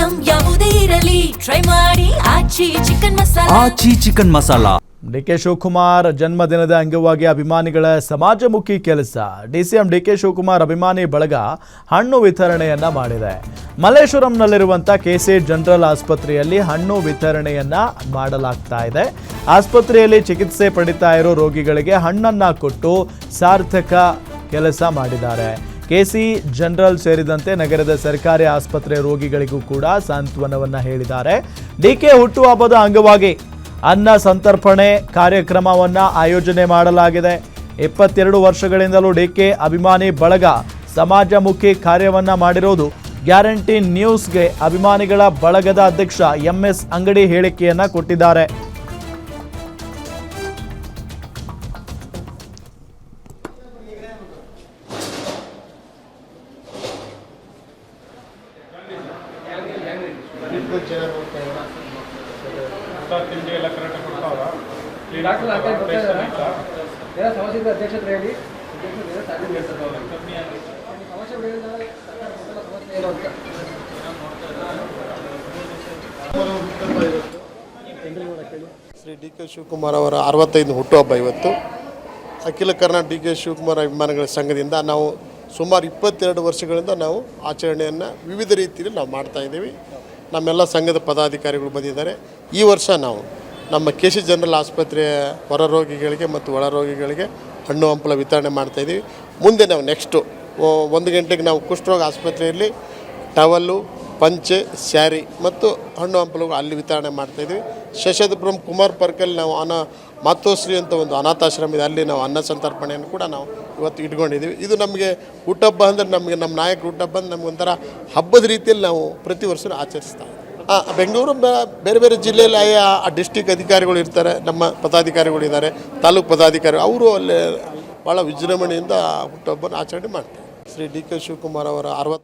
Item ಯಾವುದೇ ಇರಲಿ try ಮಾಡಿ ಆಚಿ ಚಿಕನ್ ಮಸಾಲಾ. ಡಿಕೆ ಶಿವಕುಮಾರ್ ಜನ್ಮದಿನದ ಅಂಗವಾಗಿ ಅಭಿಮಾನಿಗಳ ಸಮಾಜಮುಖಿ ಕೆಲಸ. ಡಿಸಿಎಂ ಡಿಕೆ ಶಿವಕುಮಾರ್ ಅಭಿಮಾನಿ ಬಳಗ ಹಣ್ಣು ವಿತರಣೆಯನ್ನ ಮಾಡಿದೆ. ಮಲ್ಲೇಶ್ವರಂನಲ್ಲಿರುವಂಥ ಕೆಸಿ ಜನರಲ್ ಆಸ್ಪತ್ರೆಯಲ್ಲಿ ಹಣ್ಣು ವಿತರಣೆಯನ್ನ ಮಾಡಲಾಗ್ತಾ ಇದೆ. ಆಸ್ಪತ್ರೆಯಲ್ಲಿ ಚಿಕಿತ್ಸೆ ಪಡಿತಾ ಇರೋ ರೋಗಿಗಳಿಗೆ ಹಣ್ಣನ್ನ ಕೊಟ್ಟು ಸಾರ್ಥಕ ಕೆಲಸ ಮಾಡಿದ್ದಾರೆ. ಕೆಸಿ ಜನರಲ್ ಸೇರಿದಂತೆ ನಗರದ ಸರ್ಕಾರಿ ಆಸ್ಪತ್ರೆ ರೋಗಿಗಳಿಗೂ ಕೂಡ ಸಾಂತ್ವನವನ್ನ ಹೇಳಿದ್ದಾರೆ. ಡಿಕೆ ಹುಟ್ಟುಹಬ್ಬದ ಅಂಗವಾಗಿ ಅನ್ನ ಸಂತರ್ಪಣೆ ಕಾರ್ಯಕ್ರಮವನ್ನು ಆಯೋಜನೆ ಮಾಡಲಾಗಿದೆ. 22 ವರ್ಷಗಳಿಂದಲೂ ಡಿಕೆ ಅಭಿಮಾನಿ ಬಳಗ ಸಮಾಜಮುಖಿ ಕಾರ್ಯವನ್ನು ಮಾಡಿರೋದು ಗ್ಯಾರಂಟಿ ನ್ಯೂಸ್ಗೆ ಅಭಿಮಾನಿಗಳ ಬಳಗದ ಅಧ್ಯಕ್ಷ MS ಅಂಗಡಿ ಹೇಳಿಕೆಯನ್ನ ಕೊಟ್ಟಿದ್ದಾರೆ. ತಿಂಡಿ ಎಲ್ಲ ಕರೆಕ್ಟಾಗಿ ಕೊಡ್ತಾವ್ರ ಸಮಸ್ಯೆ ಅಧ್ಯಕ್ಷತೆ ಹೇಳಿ ಶ್ರೀ ಡಿ.ಕೆ. ಶಿವಕುಮಾರ್ ಅವರ 65 ಹುಟ್ಟುಹಬ್ಬ ಇವತ್ತು. ಅಖಿಲ ಕರ್ನಾಟಕ ಡಿ.ಕೆ. ಶಿವಕುಮಾರ್ ಅಭಿಮಾನಿಗಳ ಸಂಘದಿಂದ ನಾವು ಸುಮಾರು 22 ವರ್ಷಗಳಿಂದ ನಾವು ಆಚರಣೆಯನ್ನು ವಿವಿಧ ರೀತಿಯಲ್ಲಿ ನಾವು ಮಾಡ್ತಾಯಿದ್ದೀವಿ. ನಮ್ಮೆಲ್ಲ ಸಂಘದ ಪದಾಧಿಕಾರಿಗಳು ಬಂದಿದ್ದಾರೆ. ಈ ವರ್ಷ ನಾವು ನಮ್ಮ ಕೆಸಿ ಜನರಲ್ ಆಸ್ಪತ್ರೆಯ ಹೊರ ರೋಗಿಗಳಿಗೆ ಮತ್ತು ಒಳ ರೋಗಿಗಳಿಗೆ ಹಣ್ಣು ಹಂಪಲ ವಿತರಣೆ ಮಾಡ್ತಾಯಿದ್ದೀವಿ. ಮುಂದೆ ನಾವು ನೆಕ್ಸ್ಟು 1 ಗಂಟೆಗೆ ನಾವು ಕುಷ್ಠರೋಗ ಆಸ್ಪತ್ರೆಯಲ್ಲಿ ಟವಲ್ಲು, ಪಂಚೆ, ಸ್ಯಾರಿ ಮತ್ತು ಹಣ್ಣು ಹಂಪಲುಗಳು ಅಲ್ಲಿ ವಿತರಣೆ ಮಾಡ್ತಾಯಿದ್ದೀವಿ. ಶಶಾದ್ರಿಪುರಂ ಕುಮಾರ್ ಪಾರ್ಕಲ್ಲಿ ನಾವು ಮಾತೋಶ್ರೀ ಅಂತ ಒಂದು ಅನಾಥಾಶ್ರಮ ಇದೆ, ಅಲ್ಲಿ ನಾವು ಅನ್ನ ಸಂತರ್ಪಣೆಯನ್ನು ಕೂಡ ನಾವು ಇವತ್ತು ಇಟ್ಕೊಂಡಿದ್ದೀವಿ. ಇದು ನಮಗೆ ಹುಟ್ಟುಹಬ್ಬ ಅಂದರೆ ನಮಗೆ ನಮ್ಮ ನಾಯಕರು ಹುಟ್ಟುಹಬ್ಬ ಅಂದರೆ ನಮಗೊಂಥರ ಹಬ್ಬದ ರೀತಿಯಲ್ಲಿ ನಾವು ಪ್ರತಿ ವರ್ಷ ಆಚರಿಸ್ತಾ ಇದ್ದೀವಿ. ಬೆಂಗಳೂರು ಬೇರೆ ಬೇರೆ ಜಿಲ್ಲೆಯಲ್ಲಿ ಆ ಡಿಸ್ಟಿಕ್ ಅಧಿಕಾರಿಗಳು ಇರ್ತಾರೆ, ನಮ್ಮ ಪದಾಧಿಕಾರಿಗಳಿದ್ದಾರೆ, ತಾಲೂಕು ಪದಾಧಿಕಾರಿ, ಅವರು ಅಲ್ಲಿ ಭಾಳ ವಿಜೃಂಭಣೆಯಿಂದ ಹುಟ್ಟುಹಬ್ಬನ ಆಚರಣೆ ಮಾಡ್ತಾರೆ. ಶ್ರೀ ಡಿ.ಕೆ. ಶಿವಕುಮಾರ್ ಅವರ 60